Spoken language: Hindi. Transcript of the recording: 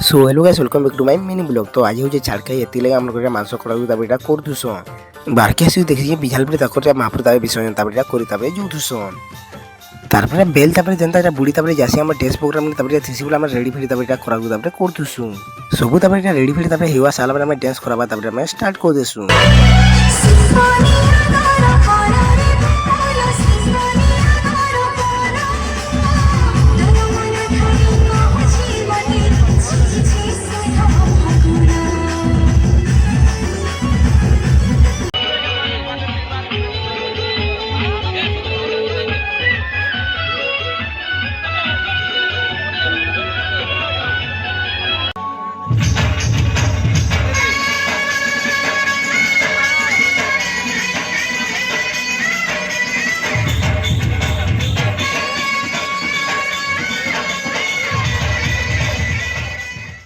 So hello guys welcome back to my mini blog. तो आज होचे छाड़खाई एति लगे हमर करे मांस करा ताबेटा करथुसो बारके आसी देखि बिझाल परे ताकर महापुर ताबे विसर्जन ताबेटा करि ताबे जोथुसो तारपरे बेल ताबे जनता बुड़ी ताबे जासी हम टेस्ट प्रोग्राम ताबे थिसी बोला हम रेडी फेडी ताबेटा करा ताबे करथुसु सब ताबेटा रेडी फेडी ताबे हेवा साला हम डांस कराबा ताबे हम स्टार्ट कर देसु।